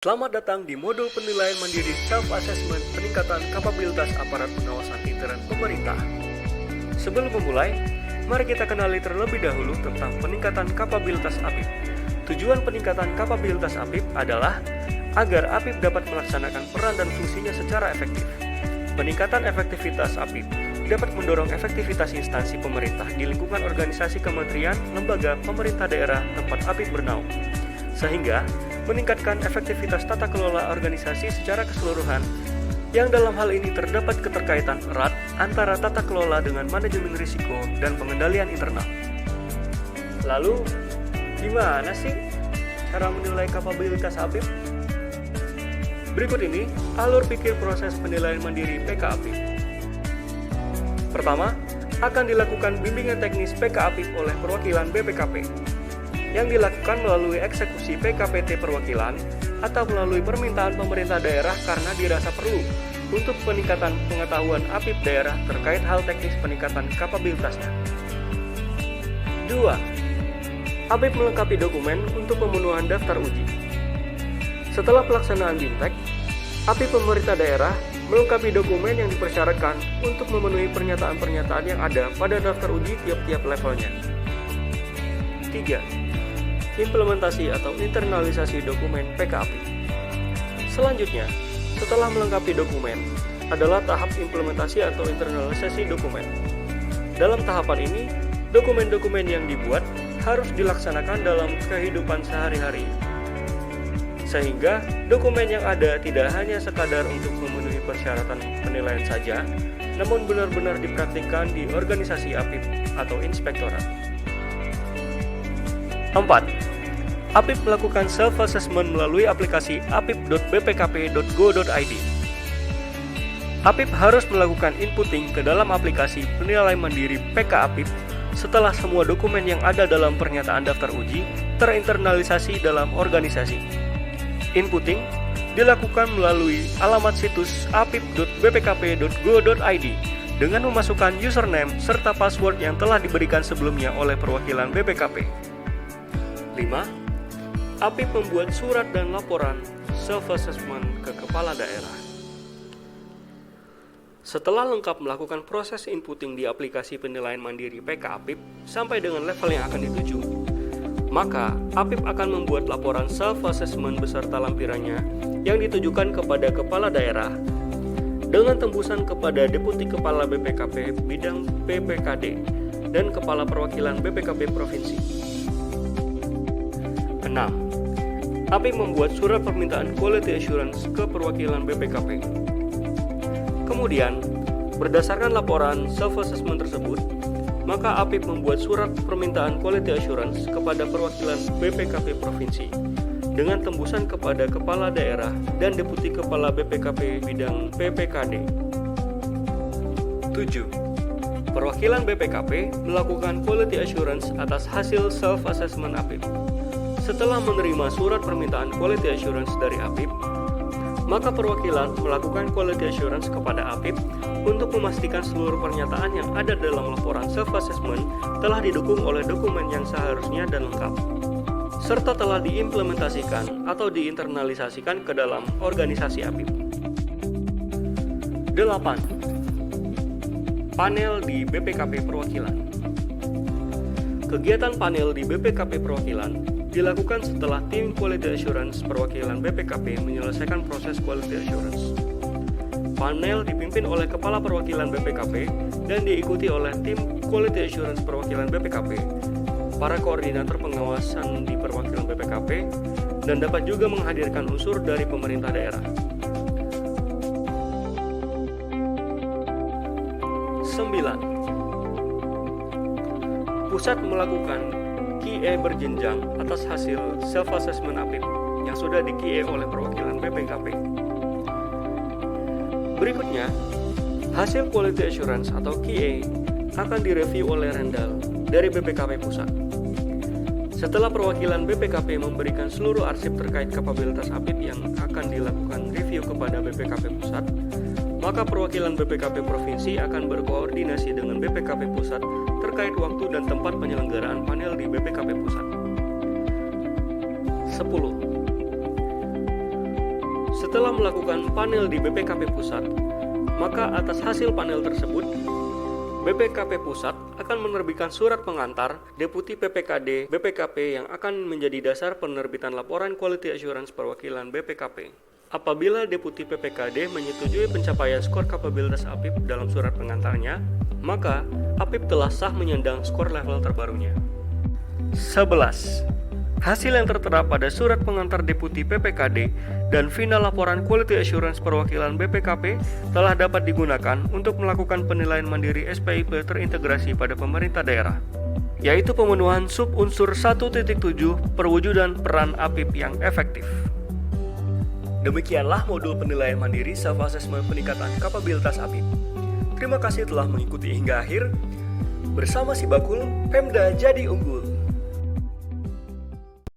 Selamat datang di modul penilaian mandiri self-assessment peningkatan kapabilitas aparat pengawasan intern pemerintah. Sebelum memulai, mari kita kenali terlebih dahulu tentang peningkatan kapabilitas APIP. Tujuan peningkatan kapabilitas APIP adalah agar APIP dapat melaksanakan peran dan fungsinya secara efektif. Peningkatan efektivitas APIP dapat mendorong efektivitas instansi pemerintah di lingkungan organisasi kementerian, lembaga, pemerintah daerah tempat APIP bernaung, sehingga meningkatkan efektivitas tata kelola organisasi secara keseluruhan, yang dalam hal ini terdapat keterkaitan erat antara tata kelola dengan manajemen risiko dan pengendalian internal. Lalu, gimana sih cara menilai kapabilitas APIP? Berikut ini alur pikir proses penilaian mandiri PK APIP. Pertama, akan dilakukan bimbingan teknis PK APIP oleh perwakilan BPKP, yang dilakukan melalui eksekusi PKPT perwakilan atau melalui permintaan pemerintah daerah karena dirasa perlu untuk peningkatan pengetahuan APIP daerah terkait hal teknis peningkatan kapabilitasnya. 2. APIP melengkapi dokumen untuk pemenuhan daftar uji. Setelah pelaksanaan BIMTEK, APIP pemerintah daerah melengkapi dokumen yang dipersyaratkan untuk memenuhi pernyataan-pernyataan yang ada pada daftar uji tiap-tiap levelnya. 3. Implementasi atau internalisasi dokumen PK APIP. Selanjutnya, setelah melengkapi dokumen, adalah tahap implementasi atau internalisasi dokumen. Dalam tahapan ini, dokumen-dokumen yang dibuat harus dilaksanakan dalam kehidupan sehari-hari, sehingga dokumen yang ada tidak hanya sekadar untuk memenuhi persyaratan penilaian saja, namun benar-benar dipraktikkan di organisasi APIP atau inspektorat. 4. APIP melakukan self-assessment melalui aplikasi apip.bpkp.go.id. APIP harus melakukan inputting ke dalam aplikasi penilaian mandiri PK APIP setelah semua dokumen yang ada dalam pernyataan daftar uji terinternalisasi dalam organisasi. Inputting dilakukan melalui alamat situs apip.bpkp.go.id dengan memasukkan username serta password yang telah diberikan sebelumnya oleh perwakilan BPKP. 5. APIP membuat surat dan laporan self-assessment ke kepala daerah. Setelah lengkap melakukan proses inputting di aplikasi penilaian mandiri PK APIP sampai dengan level yang akan dituju, maka APIP akan membuat laporan self-assessment beserta lampirannya yang ditujukan kepada kepala daerah dengan tembusan kepada Deputi Kepala BPKP Bidang PPKD dan Kepala Perwakilan BPKP Provinsi. 6. APIP membuat surat permintaan quality assurance ke perwakilan BPKP. Kemudian, berdasarkan laporan self-assessment tersebut, maka APIP membuat surat permintaan quality assurance kepada perwakilan BPKP Provinsi dengan tembusan kepada Kepala Daerah dan Deputi Kepala BPKP Bidang PPKD. 7. Perwakilan BPKP melakukan quality assurance atas hasil self-assessment APIP. Setelah menerima surat permintaan quality assurance dari APIP, maka perwakilan melakukan quality assurance kepada APIP untuk memastikan seluruh pernyataan yang ada dalam laporan self-assessment telah didukung oleh dokumen yang seharusnya dan lengkap, serta telah diimplementasikan atau diinternalisasikan ke dalam organisasi APIP. 8. Panel di BPKP Perwakilan. Kegiatan panel di BPKP Perwakilan dilakukan setelah tim Quality Assurance perwakilan BPKP menyelesaikan proses Quality Assurance. Panel dipimpin oleh Kepala Perwakilan BPKP dan diikuti oleh tim Quality Assurance perwakilan BPKP, para koordinator pengawasan di perwakilan BPKP, dan dapat juga menghadirkan unsur dari pemerintah daerah. 9. Pusat melakukan QA berjenjang atas hasil self-assessment APIP yang sudah di-QA oleh perwakilan BPKP. Berikutnya, hasil Quality Assurance atau QA akan direview oleh Rendal dari BPKP Pusat. Setelah perwakilan BPKP memberikan seluruh arsip terkait kapabilitas APIP yang akan dilakukan review kepada BPKP Pusat, maka perwakilan BPKP Provinsi akan berkoordinasi dengan BPKP Pusat terkait waktu dan tempat penyelenggaraan panel di BPKP Pusat. 10. Setelah melakukan panel di BPKP Pusat, maka atas hasil panel tersebut, BPKP Pusat akan menerbitkan surat pengantar Deputi PPKD BPKP yang akan menjadi dasar penerbitan laporan Quality Assurance perwakilan BPKP. Apabila Deputi PPKD menyetujui pencapaian skor kapabilitas APIP dalam surat pengantarnya, maka APIP telah sah menyandang skor level terbarunya. 11. Hasil yang tertera pada surat pengantar Deputi PPKD dan final laporan Quality Assurance perwakilan BPKP telah dapat digunakan untuk melakukan penilaian mandiri SPIP terintegrasi pada pemerintah daerah, yaitu pemenuhan sub-unsur 1.7 perwujudan peran APIP yang efektif. Demikianlah modul penilaian mandiri self-assessment peningkatan kapabilitas APIP. Terima kasih telah mengikuti hingga akhir. Bersama Si Bakul, Pemda jadi unggul.